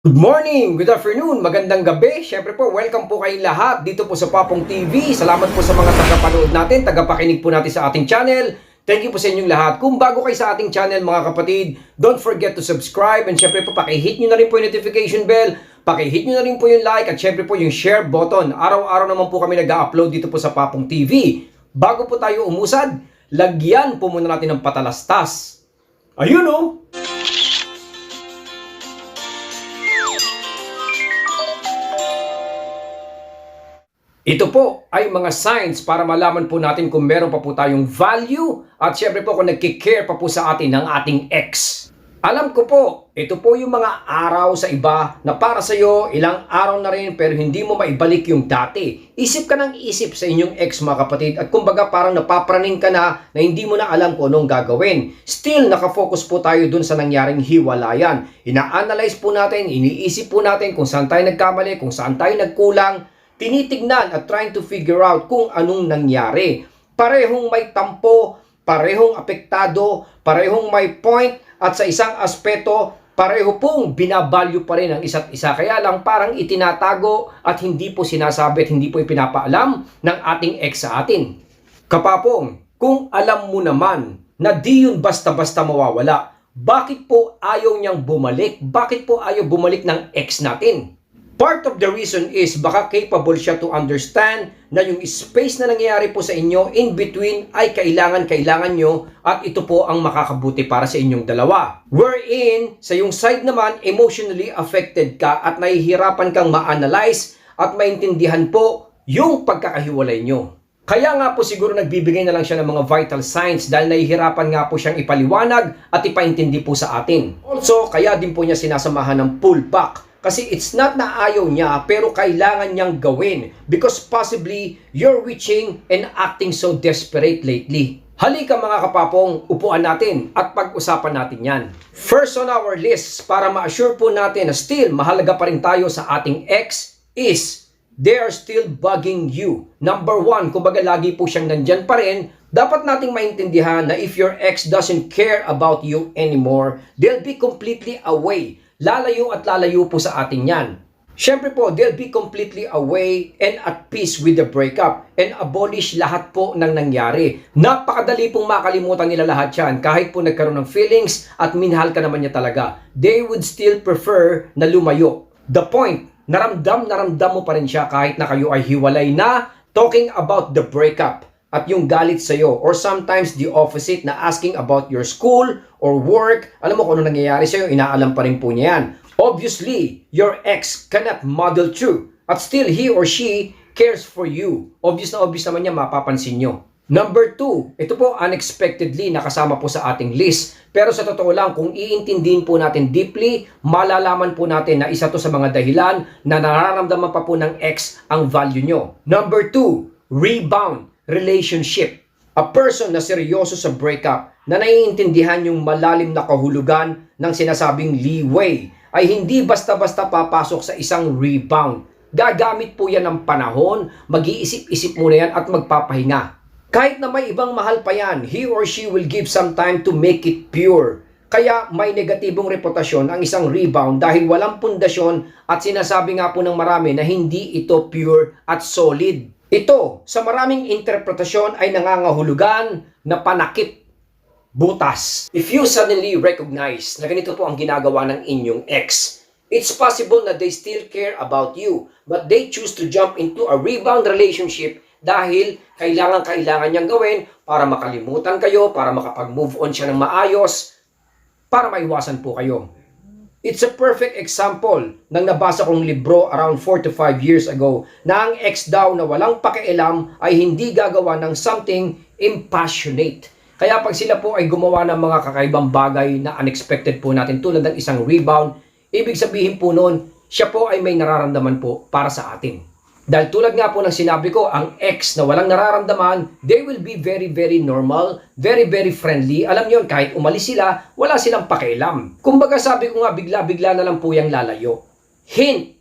Good morning, good afternoon, magandang gabi. Syempre po, welcome po kayong lahat dito po sa Papong TV. Salamat po sa mga tagapanood natin, tagapakinig po natin sa ating channel. Thank you po sa inyong lahat. Kung bago kayo sa ating channel mga kapatid, don't forget to subscribe and syempre po pakihit nyo na rin po yung notification bell, pakihit nyo na rin po yung like at syempre po yung share button. Araw-araw naman po kami nag-upload dito po sa Papong TV. Bago po tayo umusad, lagyan po muna natin ng patalastas. Ayun o! Ito po ay mga signs para malaman po natin kung meron pa po tayong value at syempre po kung nagkikare pa po sa atin ng ating ex. Alam ko po, ito po yung mga araw sa iba na para sa iyo ilang araw na rin pero hindi mo maibalik yung dati. Isip ka ng isip sa inyong ex mga kapatid at kumbaga parang napapraning ka na hindi mo na alam kung anong gagawin. Still nakafocus po tayo dun sa nangyaring hiwalayan. Ina-analyze po natin, iniisip po natin kung saan tayo nagkamali, kung saan tayo nagkulang. Tinitignan at trying to figure out kung anong nangyari. Parehong may tampo, parehong apektado, parehong may point at sa isang aspeto, pareho pong binabalyo pa rin ang isa't isa. Kaya lang parang itinatago at hindi po sinasabi at hindi po ipinapaalam ng ating ex sa atin. Kapapong, kung alam mo naman na di yun basta-basta mawawala, bakit po ayaw niyang bumalik? Bakit po ayaw bumalik ng ex natin? Part of the reason is baka capable siya to understand na yung space na nangyayari po sa inyo in between ay kailangan nyo at ito po ang makakabuti para sa inyong dalawa. Wherein, sa yung side naman, emotionally affected ka at nahihirapan kang ma-analyze at maintindihan po yung pagkakahiwalay nyo. Kaya nga po siguro nagbibigay na lang siya ng mga vital signs dahil nahihirapan nga po siyang ipaliwanag at ipaintindi po sa atin. Also, kaya din po niya sinasamahan ng pullback. Kasi it's not na ayaw niya pero kailangan niyang gawin because possibly you're reaching and acting so desperate lately. Halika mga kapapong, upuan natin at pag-usapan natin yan. First on our list para ma-assure po natin na still mahalaga pa rin tayo sa ating ex is they are still bugging you. Number one, kumbaga lagi po siyang nandyan pa rin. Dapat nating maintindihan na if your ex doesn't care about you anymore, they'll be completely away. Lalayo at lalayo po sa atin yan. Siyempre po, they'll be completely away and at peace with the breakup and abolish lahat po ng nangyari. Napakadali pong makalimutan nila lahat yan kahit po nagkaroon ng feelings at minahal ka naman niya talaga. They would still prefer na lumayo. The point, naramdam mo pa rin siya kahit na kayo ay hiwalay na, talking about the breakup at yung galit sa'yo or sometimes the opposite na asking about your school or work. Alam mo kung ano nangyayari sa'yo, inaalam pa rin po niya yan. Obviously, your ex cannot model true at still he or she cares for you. Obvious na obvious naman niya, mapapansin nyo. Number 2, ito po unexpectedly nakasama po sa ating list. Pero sa totoo lang, kung iintindihin po natin deeply, malalaman po natin na isa to sa mga dahilan na nararamdaman pa po ng ex ang value nyo. Number 2, rebound relationship. A person na seryoso sa breakup, na naiintindihan yung malalim na kahulugan ng sinasabing leeway, ay hindi basta-basta papasok sa isang rebound. Gagamit po yan ng panahon, mag-iisip-isip muna yan at magpapahinga. Kahit na may ibang mahal pa yan, he or she will give some time to make it pure. Kaya may negatibong reputasyon ang isang rebound dahil walang pundasyon at sinasabi nga po ng marami na hindi ito pure at solid. Ito, sa maraming interpretasyon ay nangangahulugan na panakip, butas. If you suddenly recognize na ganito po ang ginagawa ng inyong ex, it's possible na they still care about you, but they choose to jump into a rebound relationship dahil kailangan niyang gawin para makalimutan kayo, para makapag-move on siya ng maayos, para maiwasan po kayo. It's a perfect example ng nabasa kong libro around 4 to 5 years ago na ang ex daw na walang pakialam ay hindi gagawa ng something impassionate. Kaya pag sila po ay gumawa ng mga kakaibang bagay na unexpected po natin tulad ng isang rebound, ibig sabihin po noon, siya po ay may nararamdaman po para sa atin. Dahil tulad nga po ng sinabi ko, ang ex na walang nararamdaman, they will be very, very normal, very, very friendly. Alam niyo, kahit umalis sila, wala silang pakialam. Kumbaga sabi ko nga, bigla-bigla na lang po yung lalayo. Hint,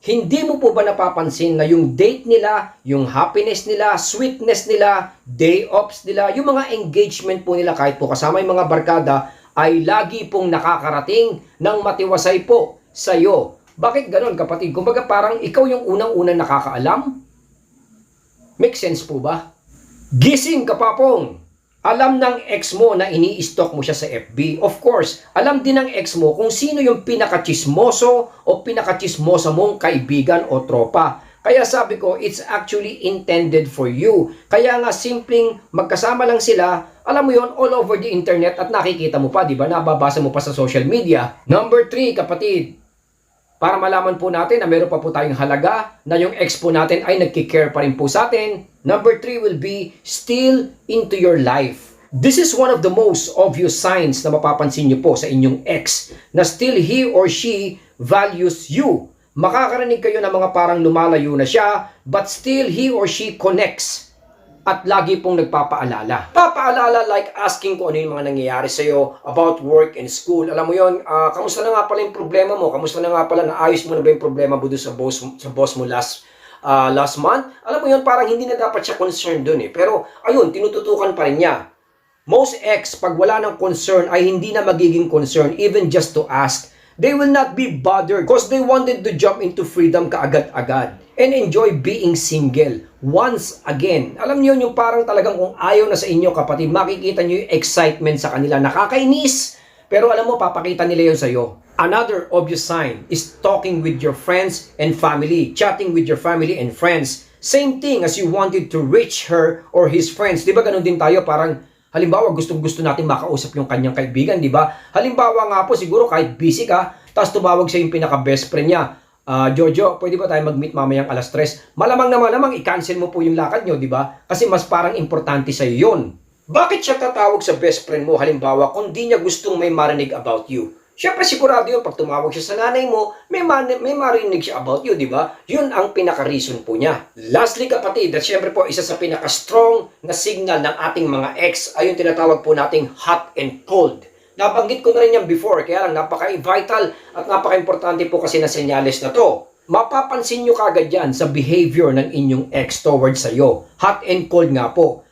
hindi mo po ba napapansin na yung date nila, yung happiness nila, sweetness nila, day offs nila, yung mga engagement po nila kahit po kasama yung mga barkada, ay lagi pong nakakarating ng matiwasay po sa'yo. Bakit ganon, kapatid? Kumbaga parang ikaw yung unang-unang nakakaalam? Make sense po ba? Gising, kapapong! Alam ng ex mo na ini-stalk mo siya sa FB. Of course, alam din ng ex mo kung sino yung pinakachismoso o pinakachismosa mong kaibigan o tropa. Kaya sabi ko, it's actually intended for you. Kaya nga, simpleng magkasama lang sila, alam mo yon, all over the internet at nakikita mo pa, di ba? Nababasa mo pa sa social media. Number 3, kapatid. Para malaman po natin na meron pa po tayong halaga, na yung ex po natin ay nagkikare pa rin po sa atin. Number 3 will be still into your life. This is one of the most obvious signs na mapapansin nyo po sa inyong ex na still he or she values you. Makakarinig kayo ng mga parang lumalayo na siya, but still he or she connects at lagi pong nagpapaalala. Papaalala like asking kung ano yung mga nangyayari sa'yo about work and school. Alam mo yon, kamusta na nga pala yung problema mo? Kamusta na nga pala, naayos mo na ba yung problema mo sa boss mo last month? Alam mo yon, parang hindi na dapat siya concerned dun eh. Pero ayun, tinututukan pa rin niya. Most ex, pag wala ng concern, ay hindi na magiging concern even just to ask. They will not be bothered because they wanted to jump into freedom kaagad-agad and enjoy being single once again. Alam niyo yung parang talagang kung ayaw na sa inyo, kapatid, makikita niyo yung excitement sa kanila. Nakakainis, pero alam mo, papakita nila yun sa'yo. Another obvious sign is talking with your friends and family, chatting with your family and friends. Same thing as you wanted to reach her or his friends. Di ba ganun din tayo, parang halimbawa, gustong-gusto natin makausap yung kanyang kaibigan, di ba? Halimbawa nga po, siguro kahit busy ka, tapos tumawag siya yung pinaka-best friend niya. Jojo, pwede ba tayo mag-meet mamayang alas 3? Malamang na malamang, i-cancel mo po yung lakad nyo, di ba? Kasi mas parang importante sa'yo yun. Bakit siya tatawag sa best friend mo, halimbawa, kung di niya gustong may marinig about you? Siyempre, sigurado yun, pag tumawag siya sa nanay mo, may marinig siya about you, di ba? Yun ang pinaka-reason po niya. Lastly, kapatid, at siyempre po, isa sa pinaka-strong na signal ng ating mga ex ay yung tinatawag po nating hot and cold. Nabanggit ko na rin yan before, kaya lang napaka-vital at napaka-importante po kasi na senyales na to. Mapapansin nyo kagad yan sa behavior ng inyong ex towards sa'yo. Hot and cold nga po.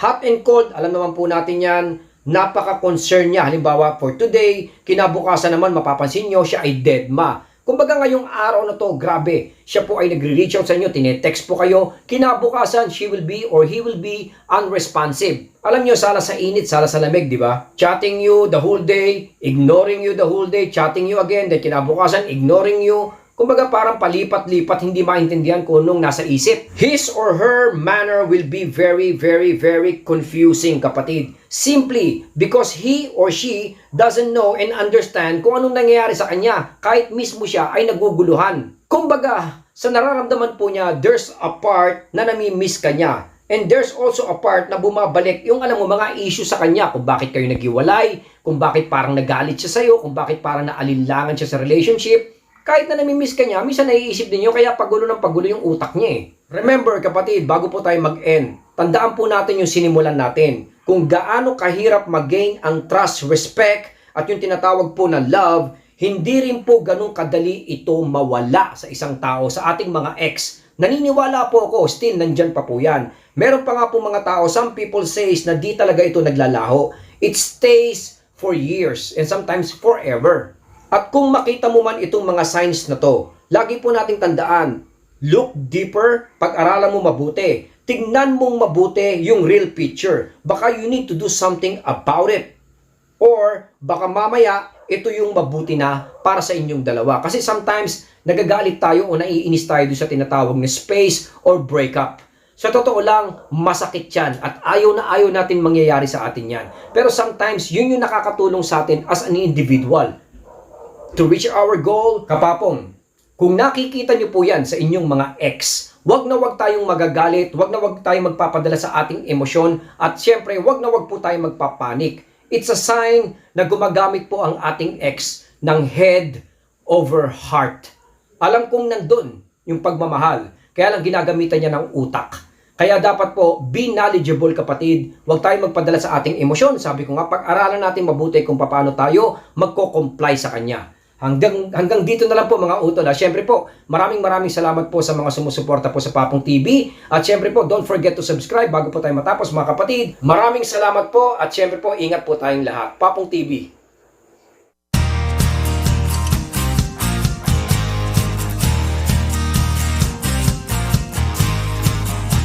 Hot and cold, alam naman po natin yan, napaka-concern niya. Halimbawa, for today, kinabukasan naman mapapansin nyo, siya ay dead ma. Kumbaga ngayong araw na to, grabe, siya po ay nagre-reach out sa inyo, tinetext po kayo, kinabukasan, she will be or he will be unresponsive. Alam nyo, sala sa init, sala sa lamig, di ba? Chatting you the whole day, ignoring you the whole day, chatting you again, then kinabukasan, ignoring you. Kumbaga parang palipat-lipat, hindi maintindihan kung anong nasa isip. His or her manner will be very, very, very confusing, kapatid. Simply because he or she doesn't know and understand kung anong nangyayari sa kanya, kahit mismo siya ay naguguluhan. Kumbaga, sa nararamdaman po niya, there's a part na nami-miss kanya. And there's also a part na bumabalik yung alam mo mga issue sa kanya, kung bakit kayo naghiwalay, kung bakit parang nagalit siya sa'yo, kung bakit parang naalinlangan siya sa relationship. Kahit na nami-miss ka niya, minsan naiisip din niyo, kaya pagulo ng pagulo yung utak niya eh. Remember kapatid, bago po tayo mag-end, tandaan po natin yung sinimulan natin. Kung gaano kahirap mag-gain ang trust, respect, at yung tinatawag po na love, hindi rin po ganun kadali ito mawala sa isang tao, sa ating mga ex. Naniniwala po ako, still nandyan pa po yan. Meron pa nga po mga tao, some people says na di talaga ito naglalaho. It stays for years and sometimes forever. At kung makita mo man itong mga signs na to, lagi po nating tandaan, look deeper, pag-aralan mo mabuti. Tignan mong mabuti yung real picture. Baka you need to do something about it. Or baka mamaya, ito yung mabuti na para sa inyong dalawa. Kasi sometimes, nagagalit tayo o naiinis tayo doon sa tinatawag na space or breakup. Sa totoo lang, masakit yan at ayaw na ayaw natin mangyayari sa atin yan. Pero sometimes, yun yung nakakatulong sa atin as an individual. To reach our goal, kapapong, kung nakikita nyo po yan sa inyong mga ex, wag na wag tayong magagalit, wag na wag tayong magpapadala sa ating emosyon, at syempre, wag na wag po tayong magpapanik. It's a sign na gumagamit po ang ating ex ng head over heart. Alam kong nandun yung pagmamahal, kaya lang ginagamitan niya ng utak. Kaya dapat po, be knowledgeable kapatid. Huwag tayong magpadala sa ating emosyon. Sabi ko nga, pag-aralan natin mabuti kung paano tayo magko-comply sa kanya. Hanggang dito na lang po mga utol. Siyempre po, maraming salamat po sa mga sumusuporta po sa Papong TV. At siyempre po, don't forget to subscribe bago po tayo matapos mga kapatid. Maraming salamat po at siyempre po, ingat po tayong lahat. Papong TV.